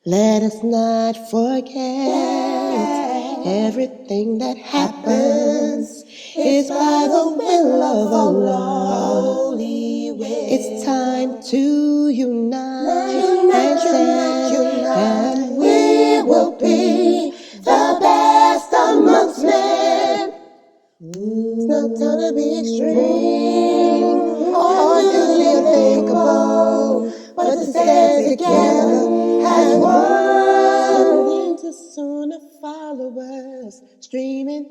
Let us not forget everything that happens is by the will of Allah. It's time to unite and stand, and we will be the best amongst men. It's not time to be extreme or do you think about, but to stand together as one. To Sunnah followers streaming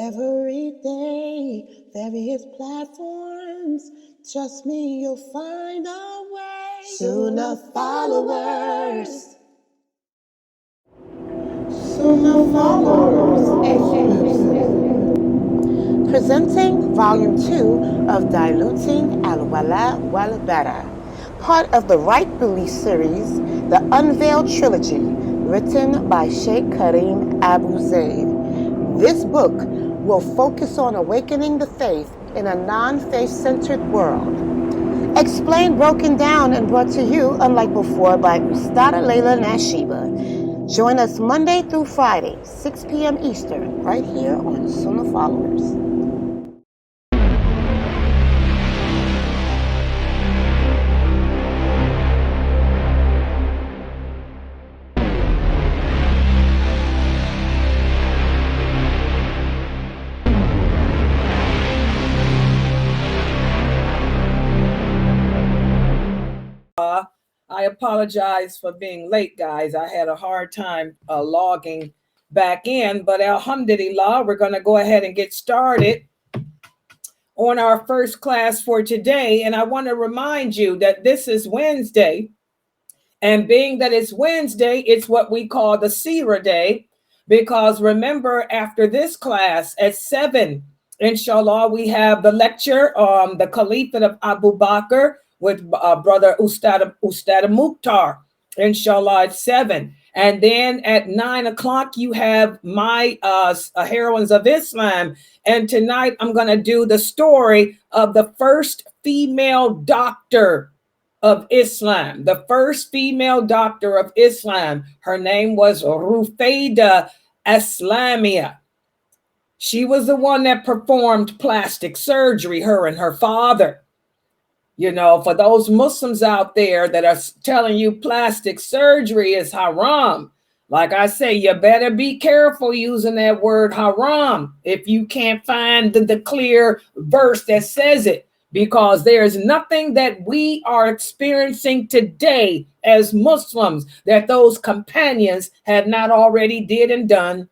every day, various platforms. Trust me, you'll find a way. Sunnah followers. Sunnahfollowers. Presenting Volume 2 of Diluting Wala Wal Bara, part of the Right Belief series, the Unveiled Trilogy, written by Sheikh Kareem Abu Zaid. This book will focus on awakening the faith in a non-faith-centered world. Explained, broken down, and brought to you, unlike before, by Ustada lailanasheeba. Join us Monday through Friday, 6 p.m. Eastern, right here on Sunnahfollowers. I apologize for being late, guys. I had a hard time logging back in, but alhamdulillah, we're going to go ahead and get started on our first class for today. And I want to remind you that this is Wednesday. And being that it's Wednesday, it's what we call the Seerah Day, because remember, after this class at 7, inshallah, we have the lecture on the Caliphate of Abu Bakr with brother Ustad Mukhtar, inshallah, at 7. And then at 9 o'clock, you have my Heroines of Islam. And tonight, I'm going to do the story of the first female doctor of Islam, the first female doctor of Islam. Her name was Rufaidah Aslamia. She was the one that performed plastic surgery, her and her father. You know, for those Muslims out there that are telling you plastic surgery is haram, like I say, you better be careful using that word haram if you can't find the clear verse that says it, because there's nothing that we are experiencing today as Muslims that those companions had not already did and done.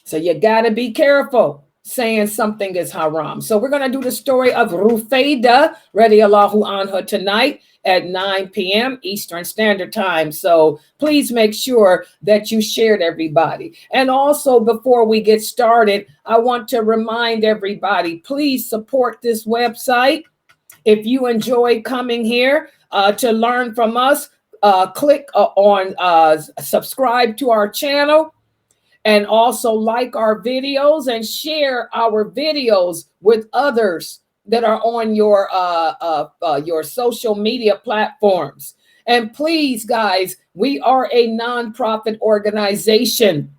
So you got to be careful saying something is haram. So we're going to do the story of Rufaidah radiyallahu anha tonight at 9 p.m. Eastern Standard Time. So please make sure that you shared everybody. And also, before we get started, I want to remind everybody, please support this website. If you enjoy coming here to learn from us, click on subscribe to our channel. And also like our videos and share our videos with others that are on your social media platforms. And please, guys, we are a nonprofit organization.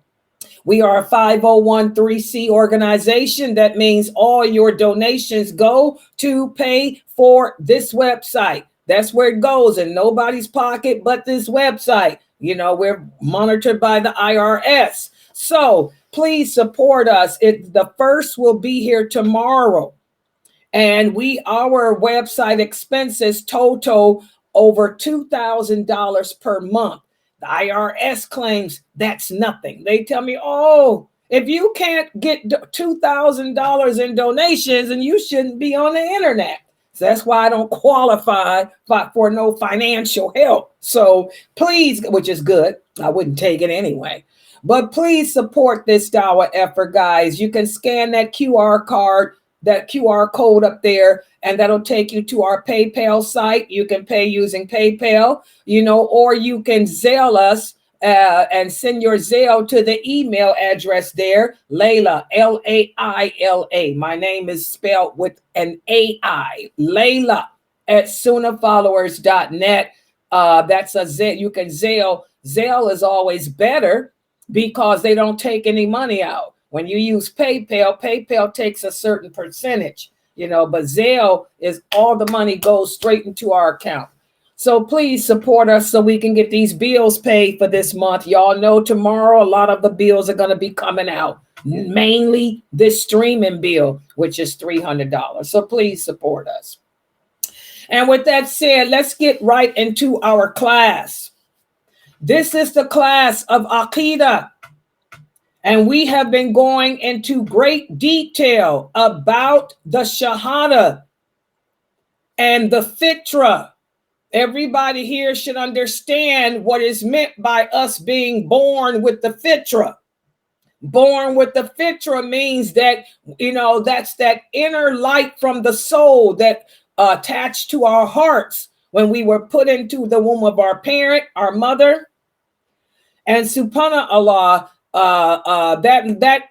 We are a 501(c) organization. That means all your donations go to pay for this website. That's where it goes, in nobody's pocket but this website. You know, we're monitored by the IRS. So please support us. The first will be here tomorrow. And our website expenses total over $2,000 per month. The IRS claims that's nothing. They tell me, oh, if you can't get $2,000 in donations, then you shouldn't be on the internet. So that's why I don't qualify for no financial help. So please, which is good. I wouldn't take it anyway. But please support this dawah effort, guys. You can scan that QR code up there, and that'll take you to our PayPal site. You can pay using PayPal, or you can Zelle us and send your Zelle to the email address there, Laila, Laila. My name is spelled with an AI, Laila at sunnahfollowers.net. That's a Zelle. You can Zelle. Zelle is always better because they don't take any money out. When you use PayPal, PayPal takes a certain percentage, but Zelle is all the money goes straight into our account. So please support us so we can get these bills paid for this month. Y'all know tomorrow a lot of the bills are going to be coming out, mainly this streaming bill, which is $300. So please support us. And with that said, let's get right into our class. This is the class of Aqidah. And we have been going into great detail about the Shahadah and the Fitrah. Everybody here should understand what is meant by us being born with the Fitrah. Born with the Fitrah means that, that's that inner light from the soul that attached to our hearts when we were put into the womb of our parent, our mother. And subhanAllah, that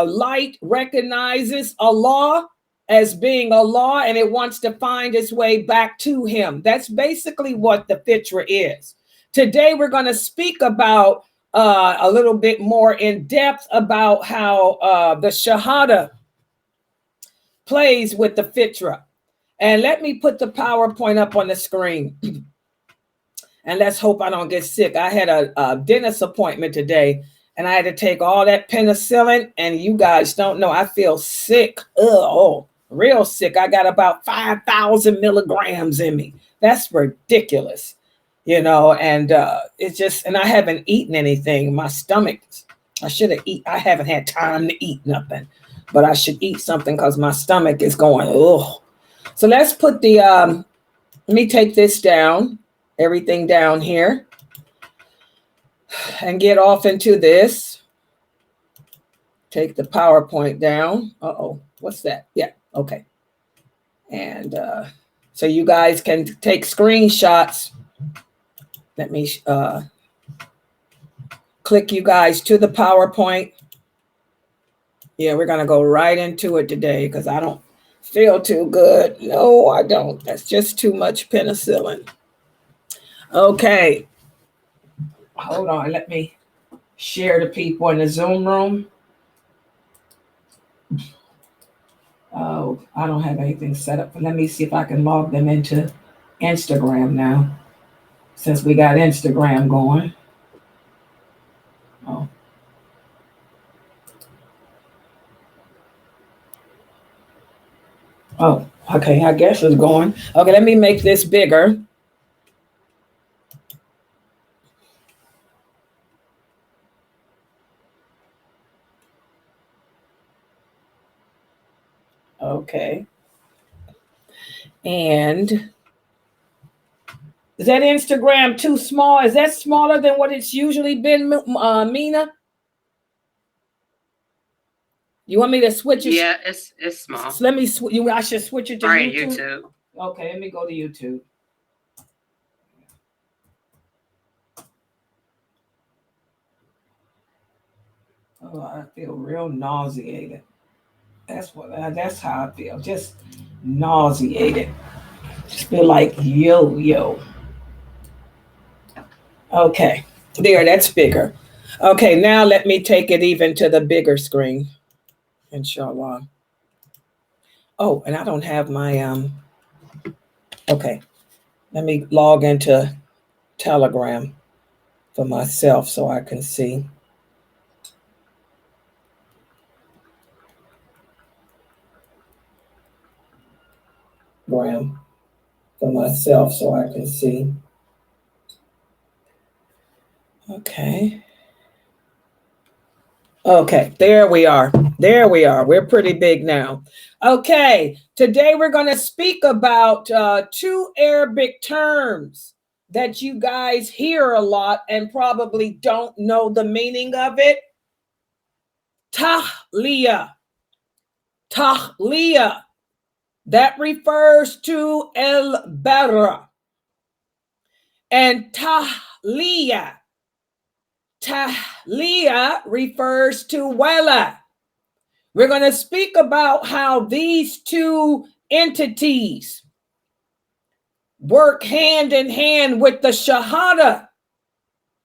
light recognizes Allah as being Allah, and it wants to find its way back to him. That's basically what the Fitrah is. Today, we're going to speak about a little bit more in depth about how the Shahadah plays with the Fitrah. And let me put the PowerPoint up on the screen. And let's hope I don't get sick. I had a dentist appointment today, and I had to take all that penicillin, and you guys don't know, I feel sick. Real sick. I got about 5,000 milligrams in me. That's ridiculous, and it's just, and I haven't eaten anything. My stomach, I should have eaten. I haven't had time to eat nothing, but I should eat something because my stomach is going, ugh. So let's put let me take this down, everything down here, and get off into this. Take the PowerPoint down. What's that? Yeah. Okay. And so you guys can take screenshots. Let me click you guys to the PowerPoint. Yeah, we're going to go right into it today because I don't feel too good. No, I don't. That's just too much penicillin. Okay. Hold on. Let me share to people in the Zoom room. Oh, I don't have anything set up. But let me see if I can log them into Instagram now, since we got Instagram going. Oh, okay. I guess it's going. Okay, let me make this bigger. Okay. And is that Instagram too small? Is that smaller than what it's usually been, Mina? You want me to switch it? Yeah, it's small. So let me I should switch it to YouTube. Okay, let me go to YouTube. Oh, I feel real nauseated. That's how I feel. Just nauseated. Just feel like yo. Okay, there, that's bigger. Okay, now let me take it even to the bigger screen, inshallah. Oh, and I don't have my, okay. Let me log into Telegram for myself so I can see. For myself so I can see. Okay. Okay, there we are. There we are. We're pretty big now. Okay, today we're going to speak about two Arabic terms that you guys hear a lot and probably don't know the meaning of it. Takhliya. Takhliya. That refers to Bara. And Takhliya. Tahlayah refers to Wala. We're going to speak about how these two entities, work hand in hand with the Shahadah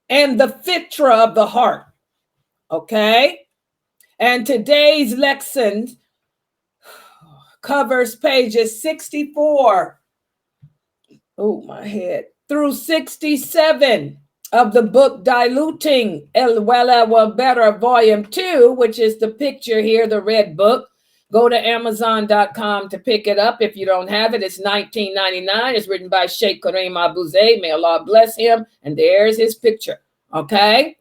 and the Fitrah of the heart. Okay? And today's lesson covers pages 64, oh, my head, through 67 of the book Diluting Wala Wal Bara, Volume 2, which is the picture here, the red book. Go to Amazon.com to pick it up if you don't have it. It's $19.99. It's written by Sheikh Kareem Abu Zayd. May Allah bless him. And there's his picture. Okay?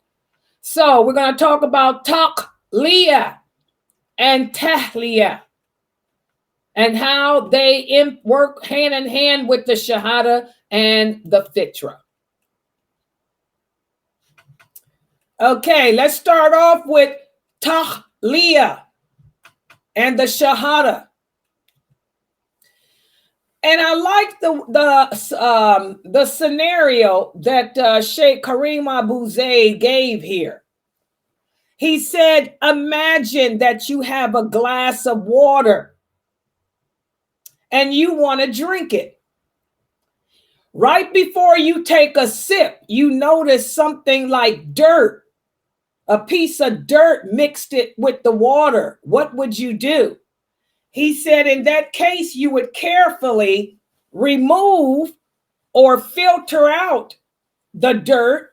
So we're going to talk about Takhliya and Tahliya and how they work hand in hand with the Shahadah and the Fitrah. Okay, let's start off with Takhliya and the Shahadah. And I like the scenario that Sheikh Kareem Abu Zayd gave here. He said, imagine that you have a glass of water and you want to drink it. Right before you take a sip, you notice something like dirt, a piece of dirt mixed it with the water. What would you do? He said, in that case, you would carefully remove or filter out the dirt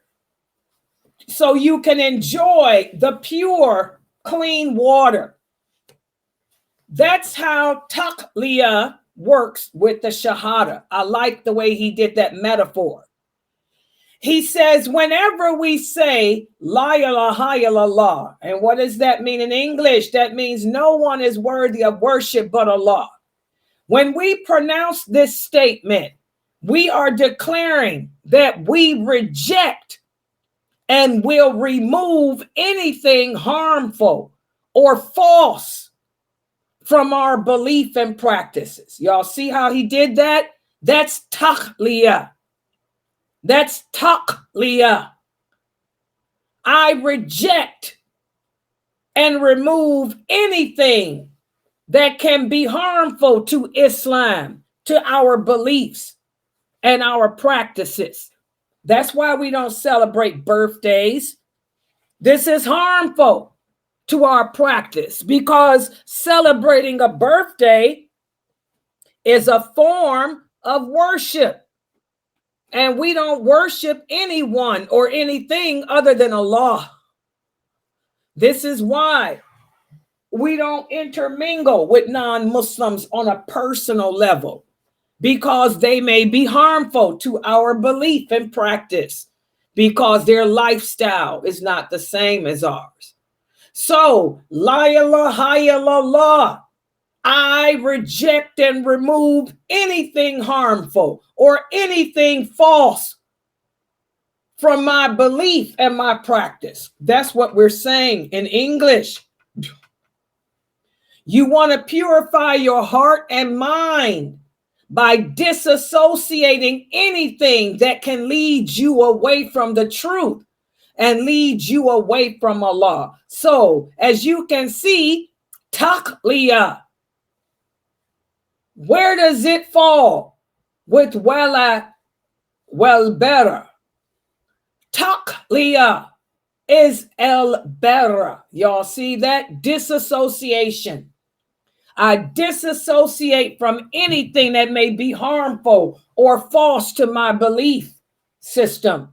so you can enjoy the pure, clean water. That's how Takhliya works with the Shahadah. I like the way he did that metaphor. He says, whenever we say, La ilaha illallah, and what does that mean in English? That means no one is worthy of worship but Allah. When we pronounce this statement, we are declaring that we reject and will remove anything harmful or false from our belief and practices. Y'all see how he did that? That's Takhliya. That's Takhliya. I reject and remove anything that can be harmful to Islam, to our beliefs and our practices. That's why we don't celebrate birthdays. This is harmful to our practice because celebrating a birthday is a form of worship. And we don't worship anyone or anything other than Allah. This is why we don't intermingle with non-Muslims on a personal level, because they may be harmful to our belief and practice, because their lifestyle is not the same as ours. So, la ilaha illallah, I reject and remove anything harmful or anything false from my belief and my practice. That's what we're saying in English. You want to purify your heart and mind by disassociating anything that can lead you away from the truth and lead you away from Allah. So, as you can see, Takhliya, where does it fall with Wala Wal Bara? Takhliya is al bara. Y'all see that? Disassociation. I disassociate from anything that may be harmful or false to my belief system.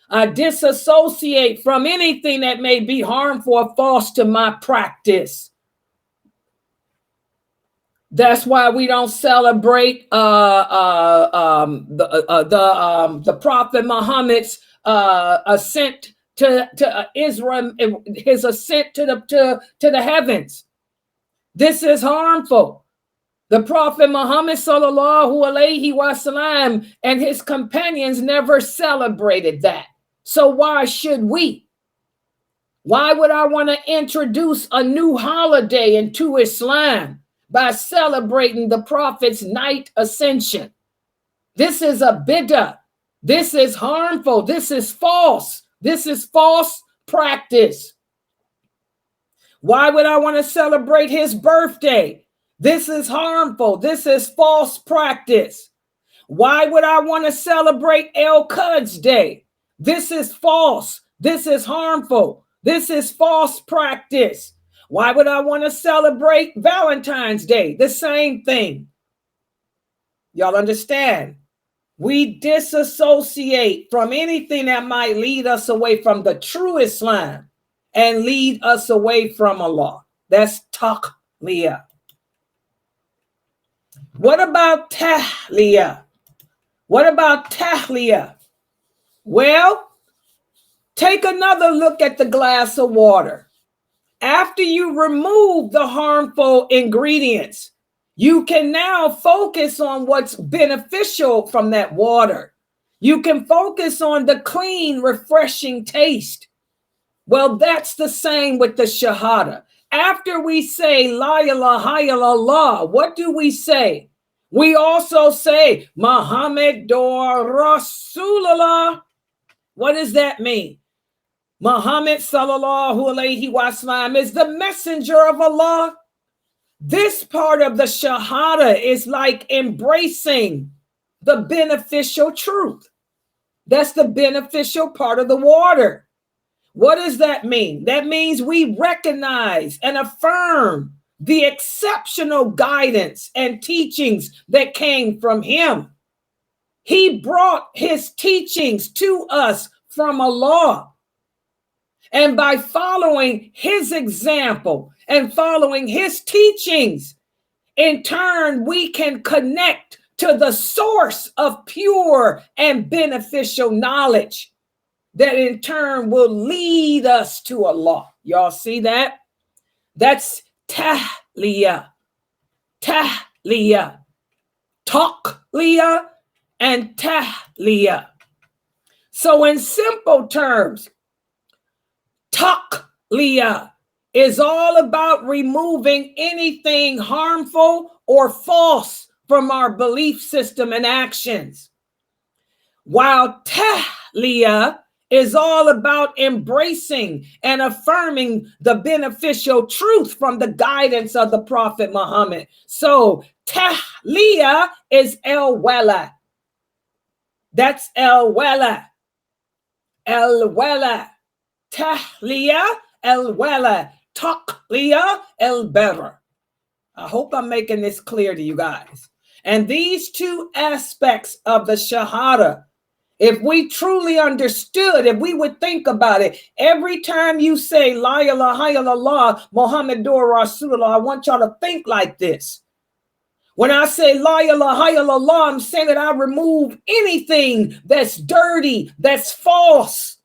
I disassociate from anything that may be harmful or false to my practice. That's why we don't celebrate the Prophet Muhammad's ascent to Israel, his ascent to the heavens. This is harmful. The Prophet Muhammad sallallahu alaihi wasallam and his companions never celebrated that. So why should we? Why would I want to introduce a new holiday into Islam by celebrating the Prophet's night ascension? This is a bid'ah. This is harmful. This is false. This is false practice. Why would I want to celebrate his birthday? This is harmful. This is false practice. Why would I want to celebrate El Quds Day? This is false. This is harmful. This is false practice. Why would I want to celebrate Valentine's Day? The same thing. Y'all understand? We disassociate from anything that might lead us away from the true Islam and lead us away from Allah. That's Takhliyah. What about Tahliyah? What about Takhliya? Well, take another look at the glass of water. After you remove the harmful ingredients, you can now focus on what's beneficial from that water. You can focus on the clean, refreshing taste. Well, that's the same with the Shahada. After we say La ilaha illallah, what do we say? We also say Muhammad Rasulullah. What does that mean? Muhammad sallallahu alayhi wa sallam is the messenger of Allah. This part of the Shahada is like embracing the beneficial truth. That's the beneficial part of the water. What does that mean? That means we recognize and affirm the exceptional guidance and teachings that came from him. He brought his teachings to us from Allah. And by following his example and following his teachings, in turn, we can connect to the source of pure and beneficial knowledge that in turn will lead us to Allah. Y'all see that? That's Tahliyah, Tahliyah, Takhliyah, and Tahliyah. So in simple terms, Takhliyah is all about removing anything harmful or false from our belief system and actions, while Tahliyah is all about embracing and affirming the beneficial truth from the guidance of the Prophet Muhammad. So Tahliyah is el-wala. That's el-wala. El-wala. Tahliyah, el-wala. Takhliya, el-bara. I hope I'm making this clear to you guys. And these two aspects of the Shahada, if we truly understood, if we would think about it, every time you say La ilaha illallah Muhammadur Rasulullah, I want y'all to think like this. When I say La ilaha illallah, I'm saying that I remove anything that's dirty, that's false,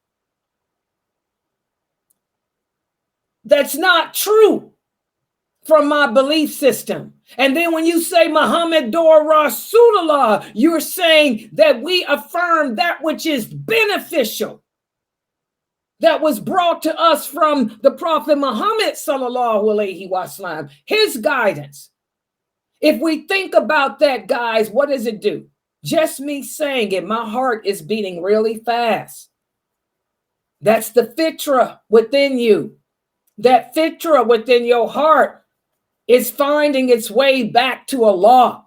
that's not true from my belief system. And then when you say Muhammadur Rasulullah, you're saying that we affirm that which is beneficial, that was brought to us from the Prophet Muhammad sallallahu alaihi wasallam, his guidance. If we think about that, guys, what does it do? Just me saying it, my heart is beating really fast. That's the fitrah within you. That fitrah within your heart is finding its way back to Allah.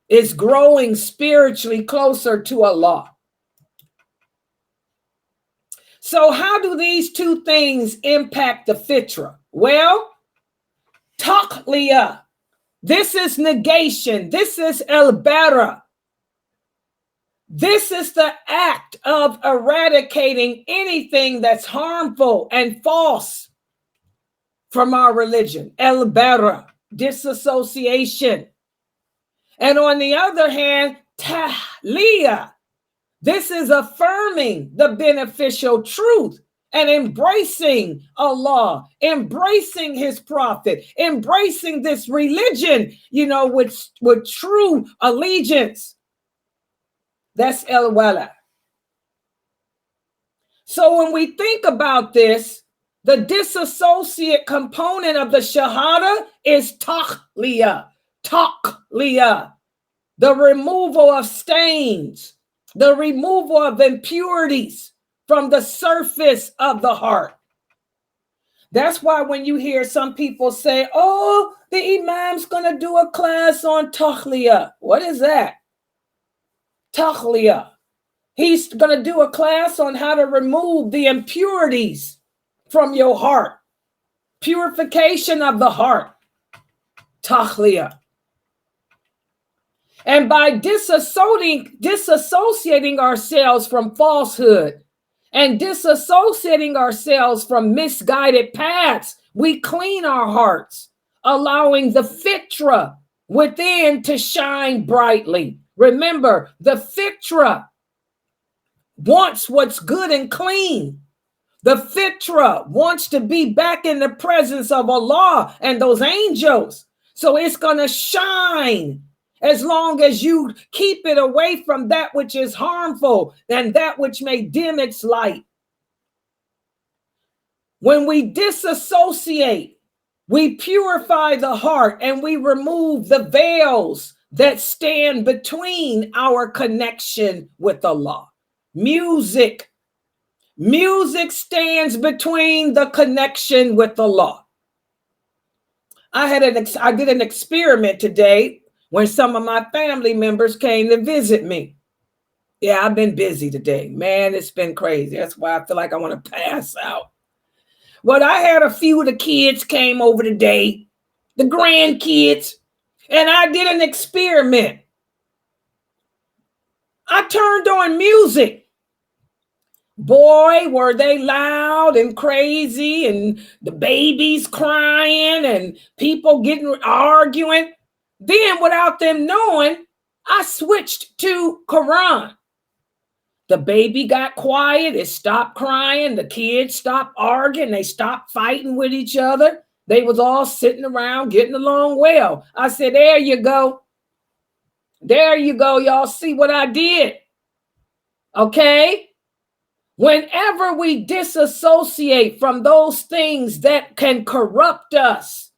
It's growing spiritually closer to Allah. So how do these two things impact the fitrah? Well, Takhliyah. This is negation. This is el-bara. This is the act of eradicating anything that's harmful and false from our religion. El-bara, disassociation. And on the other hand, Tahliyah. This is affirming the beneficial truth and embracing Allah, embracing his prophet, embracing this religion, with true allegiance. That's el-wala. So when we think about this, the disassociate component of the Shahada is Takhliyah, Takhliyah, the removal of stains, the removal of impurities from the surface of the heart. That's why when you hear some people say, oh, the imam's going to do a class on Takhliyah. What is that? Takhliya. He's going to do a class on how to remove the impurities from your heart. Purification of the heart. Takhliya. And by disassociating ourselves from falsehood and disassociating ourselves from misguided paths, we clean our hearts, allowing the Fitrah within to shine brightly. Remember, the Fitrah wants what's good and clean. The Fitrah wants to be back in the presence of Allah and those angels. So it's going to shine as long as you keep it away from that which is harmful and that which may dim its light. When we disassociate, we purify the heart and we remove the veils that stand between our connection with Allah. Music stands between the connection with Allah. I did an experiment today when some of my family members came to visit me. Yeah, I've been busy today. Man, it's been crazy. That's why I feel like I want to pass out. But I had a few of the kids came over today, the grandkids, and I did an experiment. I turned on music. Boy, were they loud and crazy, and the babies crying and people arguing. Then without them knowing, I switched to Quran. The baby got quiet. It stopped crying. The kids stopped arguing. They stopped fighting with each other. They was all sitting around getting along well. I said, there you go. There you go. Y'all see what I did? Okay? Whenever we disassociate from those things that can corrupt us,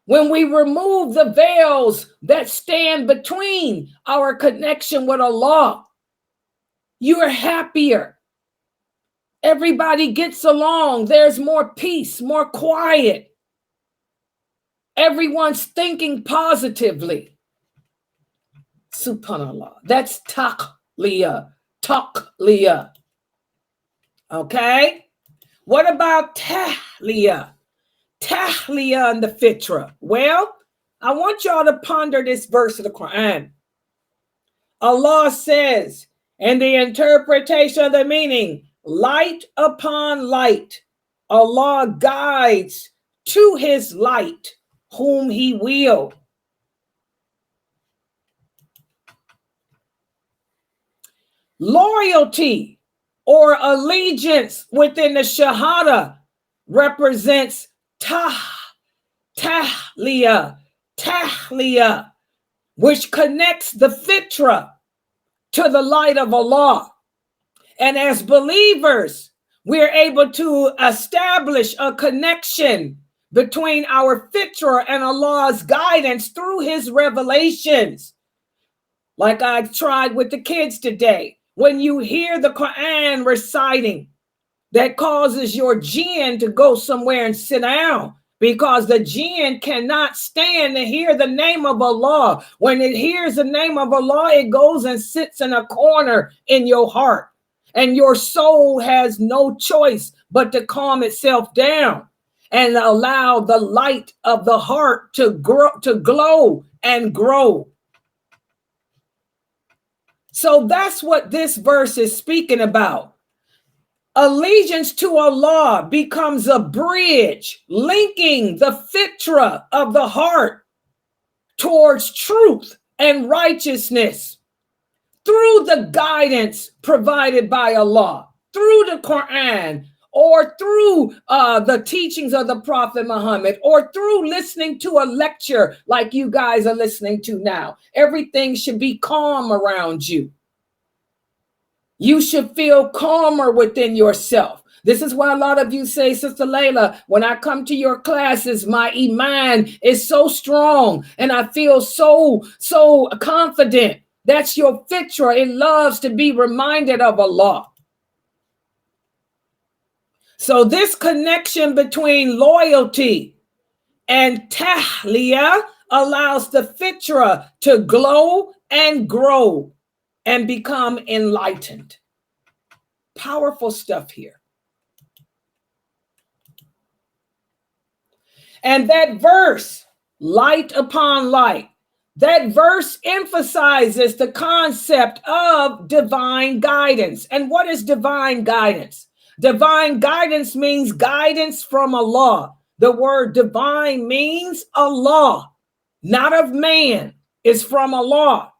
when we remove the veils that stand between our connection with Allah, you're happier. Everybody gets along. There's more peace, more quiet. Everyone's thinking positively. Subhanallah. That's Takhliya. Takhliya. Okay? What about Tahliya? Tahliya and the Fitrah. Well, I want y'all to ponder this verse of the Quran. Allah says, in the interpretation of the meaning, light upon light, Allah guides to his light whom he will. Loyalty or allegiance within the Shahadah represents Tahliya, which connects the Fitrah to the light of Allah. And as believers, we're able to establish a connection between our Fitrah and Allah's guidance through his revelations. Like I tried with the kids today. When you hear the Quran reciting, that causes your jinn to go somewhere and sit down, because the jinn cannot stand to hear the name of Allah. When it hears the name of Allah, it goes and sits in a corner in your heart, and your soul has no choice but to calm itself down and allow the light of the heart to glow and grow. So that's what this verse is speaking about. Allegiance to Allah becomes a bridge linking the Fitrah of the heart towards truth and righteousness through the guidance provided by Allah, through the Quran, or through the teachings of the Prophet Muhammad, or through listening to a lecture like you guys are listening to now. Everything should be calm around you. You should feel calmer within yourself. This is why a lot of you say, Sister Layla, when I come to your classes, my iman is so strong and I feel so confident. That's your Fitrah. It loves to be reminded of Allah. So this connection between loyalty and Tahliyah allows the Fitrah to glow and grow and become enlightened. Powerful stuff here. And that verse, light upon light, that verse emphasizes the concept of divine guidance. And what is divine guidance? Divine guidance means guidance from Allah. The word divine means Allah, not of man. It's from Allah.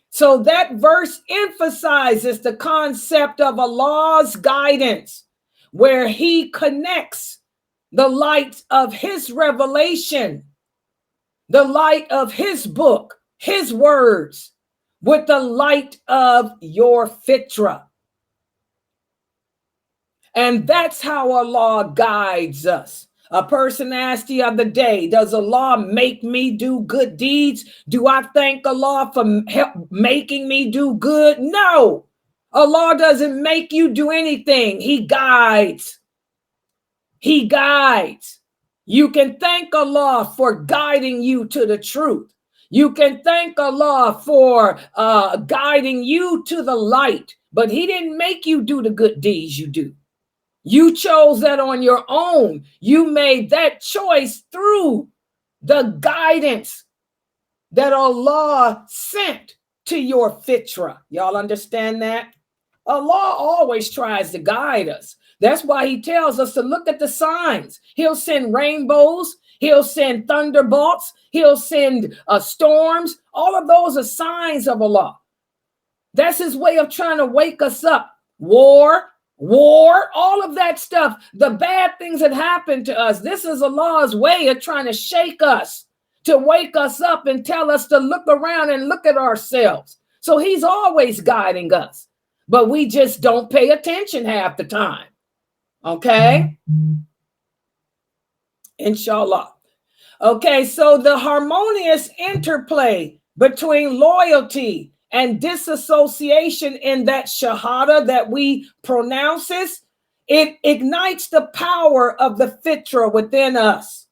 So that verse emphasizes the concept of Allah's guidance, where he connects the light of his revelation, the light of his book, his words, with the light of your fitrah. And that's how Allah guides us. A person asked the other day, does Allah make me do good deeds? Do I thank Allah for making me do good? No, Allah doesn't make you do anything. He guides. He guides. You can thank Allah for guiding you to the truth. You can thank Allah for guiding you to the light, but he didn't make you do the good deeds you do. You chose that on your own. You made that choice through the guidance that Allah sent to your fitrah. Y'all understand that? Allah always tries to guide us. That's why he tells us to look at the signs. He'll send rainbows. He'll send thunderbolts. He'll send storms. All of those are signs of Allah. That's his way of trying to wake us up. War, all of that stuff, the bad things that happen to us. This is Allah's way of trying to shake us, to wake us up and tell us to look around and look at ourselves. So he's always guiding us, but we just don't pay attention half the time. Okay? Inshallah. Okay, so the harmonious interplay between loyalty and disassociation in that shahada that we pronounces, it ignites the power of the fitrah within us.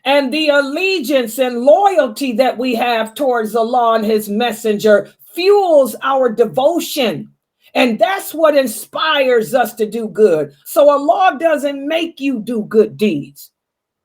And the allegiance and loyalty that we have towards Allah and his messenger fuels our devotion. And that's what inspires us to do good. So Allah doesn't make you do good deeds.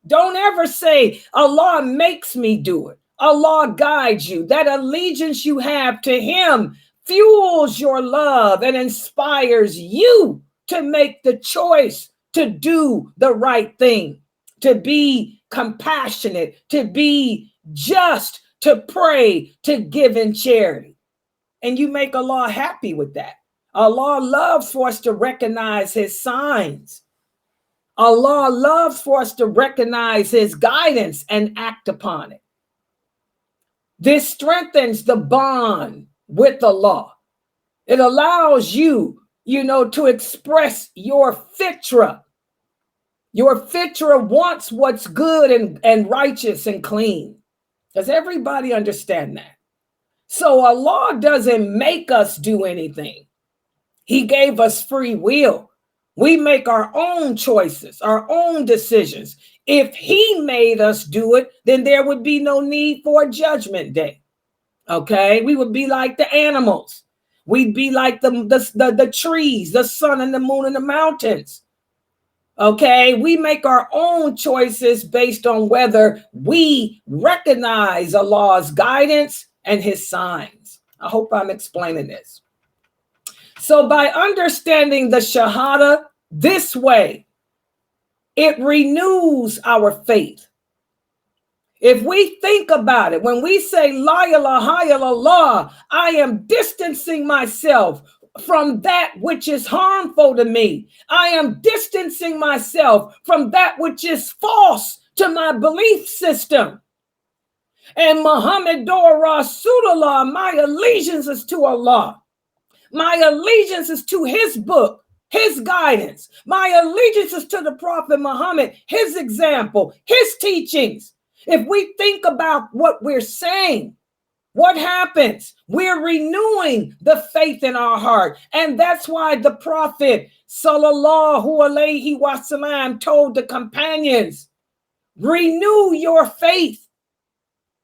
Don't ever say, Allah makes me do it. Allah guides you. That allegiance you have to him fuels your love and inspires you to make the choice to do the right thing, to be compassionate, to be just, to pray, to give in charity. And you make Allah happy with that. Allah loves for us to recognize his signs. Allah loves for us to recognize his guidance and act upon it. This strengthens the bond with Allah. It allows you, to express your fitrah. Your fitrah wants what's good and righteous and clean. Does everybody understand that? So Allah doesn't make us do anything. He gave us free will. We make our own choices, our own decisions. If he made us do it, then there would be no need for a judgment day. Okay, we would be like the animals. We'd be like the trees, the sun and the moon and the mountains. Okay, we make our own choices based on whether we recognize Allah's guidance and his signs. I hope I'm explaining this. So by understanding the Shahada this way, it renews our faith. If we think about it, when we say La ilaha illallah, I am distancing myself from that which is harmful to me. I am distancing myself from that which is false to my belief system. And Muhammad Rasulullah, my allegiance is to Allah. My allegiance is to his book, his guidance. My allegiance is to the Prophet Muhammad, his example, his teachings. If we think about what we're saying, what happens? We're renewing the faith in our heart. And that's why the Prophet sallallahu alaihi wasallam told the companions, renew your faith.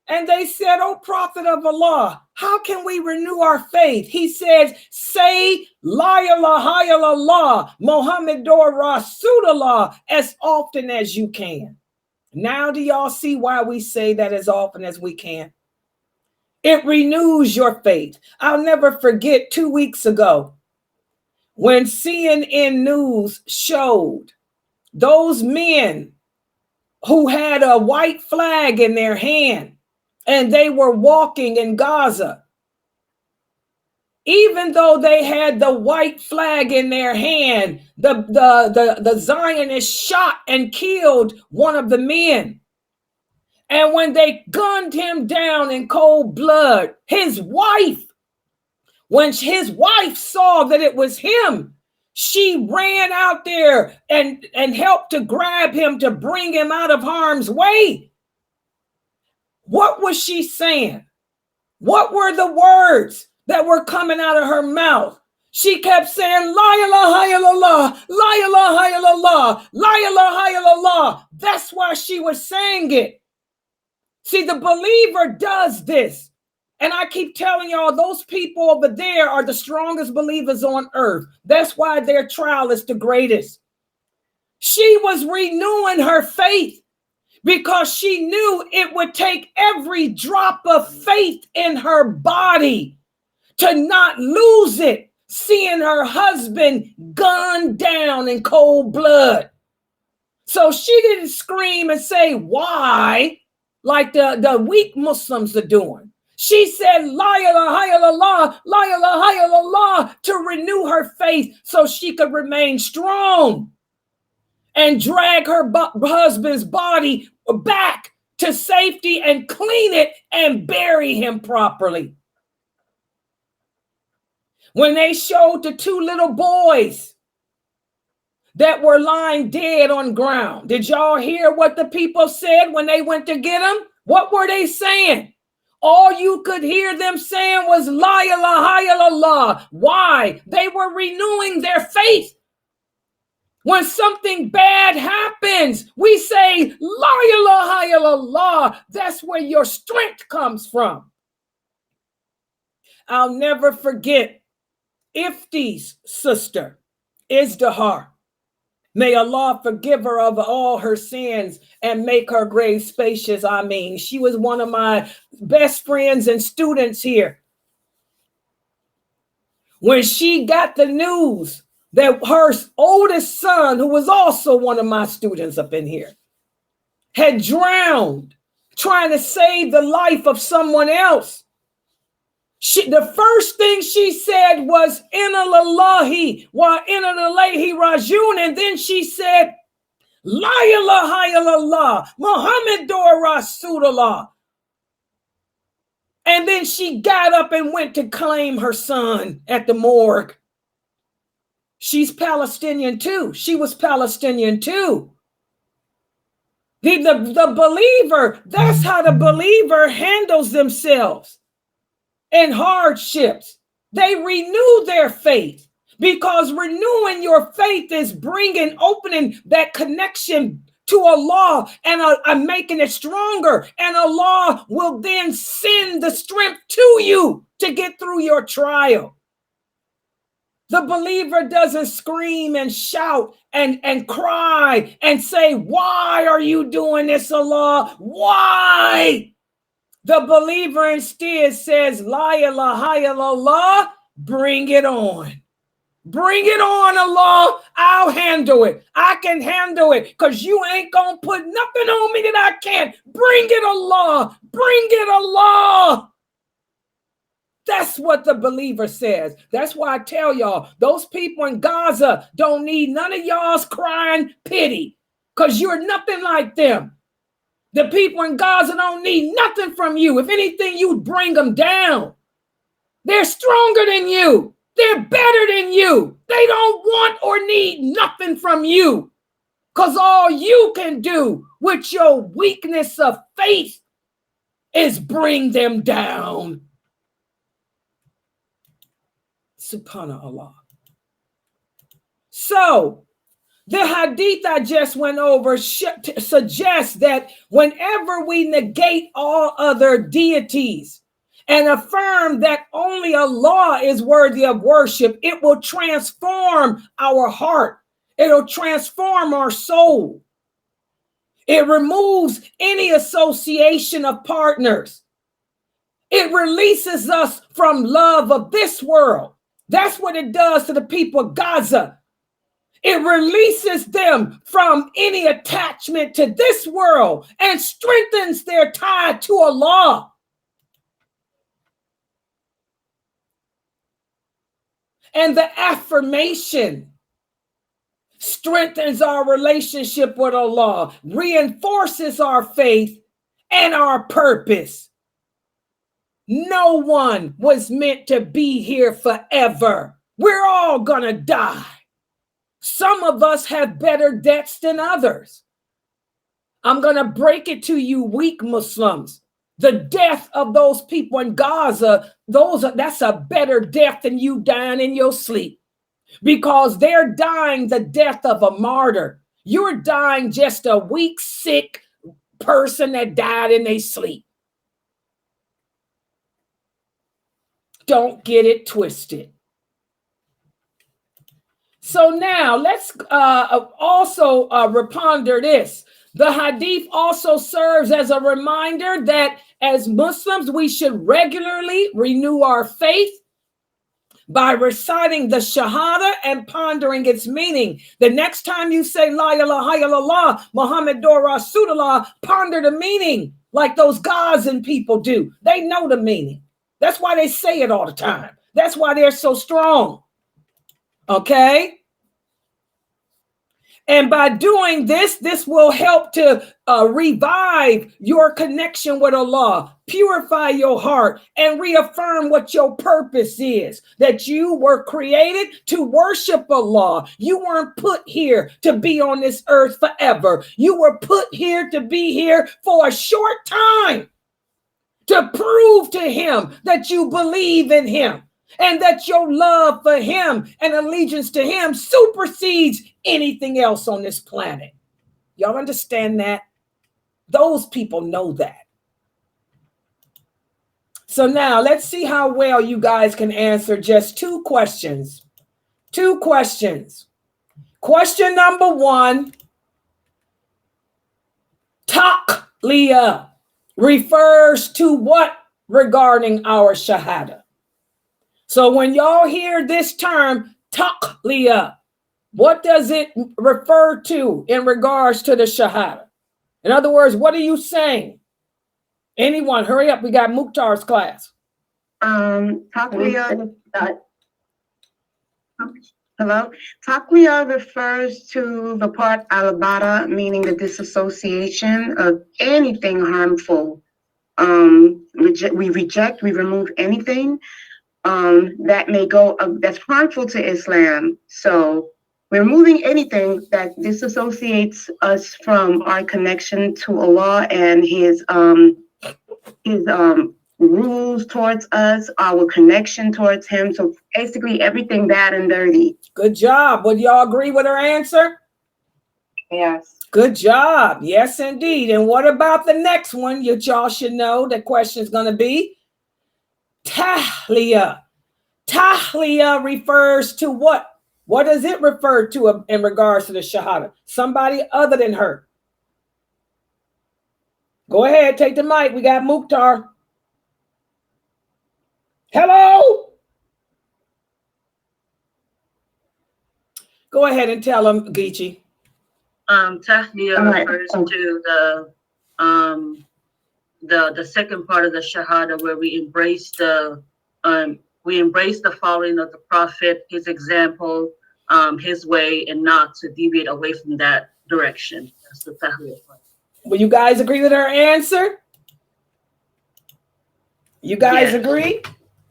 And they said, "Oh, Prophet of Allah, How can we renew our faith? He says, say La ilaha illallah, Muhammadur Rasulullah as often as you can. Now do y'all see why we say that as often as we can? It renews your faith. I'll never forget 2 weeks ago when CNN News showed those men who had a white flag in their hand and they were walking in Gaza. Even though they had the white flag in their hand, the Zionists shot and killed one of the men. And when they gunned him down in cold blood, when his wife saw that it was him, she ran out there and helped to grab him to bring him out of harm's way. What was she saying? What were the words that were coming out of her mouth? She kept saying, La ilaha illallah, La ilaha illallah, La ilaha illallah. That's why she was saying it. See, the believer does this. And I keep telling y'all, those people over there are the strongest believers on earth. That's why their trial is the greatest. She was renewing her faith because she knew it would take every drop of faith in her body to not lose it, seeing her husband gunned down in cold blood. So she didn't scream and say, why, like the weak Muslims are doing. She said, La ilaha illallah, La ilaha illallah, to renew her faith so she could remain strong and drag her husband's body back to safety and clean it and bury him properly. When they showed the 2 little boys that were lying dead on ground, did y'all hear what the people said when they went to get them? What were they saying? All you could hear them saying was La ilaha illallah. Why? They were renewing their faith. When something bad happens, we say La ilaha illallah. That's where your strength comes from. I'll never forget Ifti's sister, Izdahar. May Allah forgive her of all her sins and make her grave spacious. I mean, she was one of my best friends and students here. When she got the news that her oldest son, who was also one of my students up in here, had drowned trying to save the life of someone else, the first thing she said was, Inna lillahi wa inna ilaihi rajiun. And then she said, La ilaha illallah, Muhammadur Rasulullah. And then she got up and went to claim her son at the morgue. She's Palestinian too. She was Palestinian too. The believer, that's how the believer handles themselves in hardships. They renew their faith, because renewing your faith is opening that connection to Allah and making it stronger. And Allah will then send the strength to you to get through your trial. The believer doesn't scream and shout and cry and say, why are you doing this, Allah? Why? The believer instead says, La ilaha illallah, bring it on. Bring it on, Allah. I'll handle it. I can handle it, because you ain't going to put nothing on me that I can't. Bring it, Allah. Bring it, Allah. That's what the believer says. That's why I tell y'all, those people in Gaza don't need none of y'all's crying pity, because you're nothing like them. The people in Gaza don't need nothing from you. If anything, you'd bring them down. They're stronger than you. They're better than you. They don't want or need nothing from you, because all you can do with your weakness of faith is bring them down. Subhanallah. So the hadith I just went over suggests that whenever we negate all other deities and affirm that only Allah is worthy of worship, it will transform our heart. It'll transform our soul. It removes any association of partners. It releases us from love of this world. That's what it does to the people of Gaza. It releases them from any attachment to this world and strengthens their tie to Allah. And the affirmation strengthens our relationship with Allah, reinforces our faith and our purpose. No one was meant to be here forever. We're all gonna die. Some of us have better deaths than others. I'm gonna break it to you, weak Muslims. The death of those people in Gaza, that's a better death than you dying in your sleep, because they're dying the death of a martyr. You're dying just a weak, sick person that died in their sleep. Don't get it twisted. So now let's also reponder this. The hadith also serves as a reminder that as Muslims, we should regularly renew our faith by reciting the Shahada and pondering its meaning. The next time you say La ilaha illallah, Muhammadur Rasulullah, ponder the meaning like those Gazan people do. They know the meaning. That's why they say it all the time. That's why they're so strong. Okay? And by doing this, this will help to revive your connection with Allah, purify your heart, and reaffirm what your purpose is, that you were created to worship Allah. You weren't put here to be on this earth forever. You were put here to be here for a short time, to prove to Him that you believe in Him, and that your love for Him and allegiance to Him supersedes anything else on this planet. Y'all understand that? Those people know that. So now let's see how well you guys can answer just two questions. Two questions. Question number one, Takhliya refers to what regarding our Shahada? So when y'all hear this term, Takhliya, what does it refer to in regards to the Shahada? In other words, what are you saying? Anyone, hurry up. We got Mukhtar's class. Takhliya, hello. Takhliya refers to the part al-bara, meaning the disassociation of anything harmful. We remove anything that may go, that's harmful to Islam. So we're removing anything that disassociates us from our connection to Allah and His rules towards us, our connection towards Him. So basically everything bad and dirty. Good job. Would y'all agree with her answer? Yes. Good job. Yes, indeed. And what about the next one? Y'all should know the question is going to be Tahliya. Tahliya refers to what? What does it refer to in regards to the Shahada? Somebody other than her. Go ahead, take the mic. We got Mukhtar. Hello? Go ahead and tell them, Geechee. Tahliya refers to the second part of the Shahada, where we embrace the following of the Prophet, his example, his way, and not to deviate away from that direction. That's the Tahliya part. Will you guys agree with her answer? You guys agree?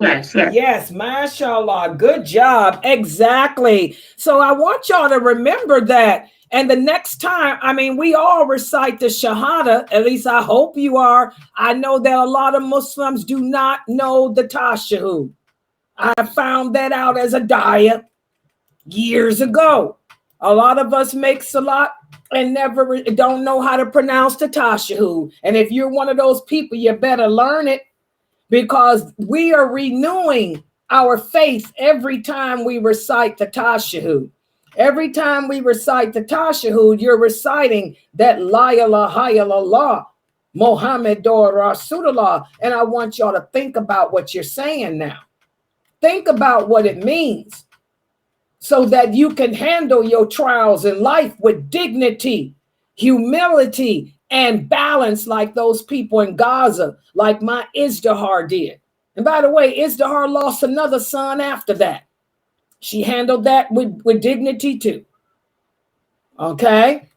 Yes. Yes, mashallah. Good job. Exactly. So I want y'all to remember that. And the next time, I mean, we all recite the Shahada, at least I hope you are. I know that a lot of Muslims do not know the Tashahhud. I found that out as a daya years ago. A lot of us make salat and don't know how to pronounce the Tashahhud. And if you're one of those people, you better learn it, because we are renewing our faith every time we recite the Tashahhud. Every time we recite the Tashahhud, you're reciting that La ilaha illallah, Muhammadur Rasulullah. And I want y'all to think about what you're saying now. Think about what it means so that you can handle your trials in life with dignity, humility, and balance like those people in Gaza, like my Izdihar did. And by the way, Izdihar lost another son after that. She handled that with dignity too. Okay?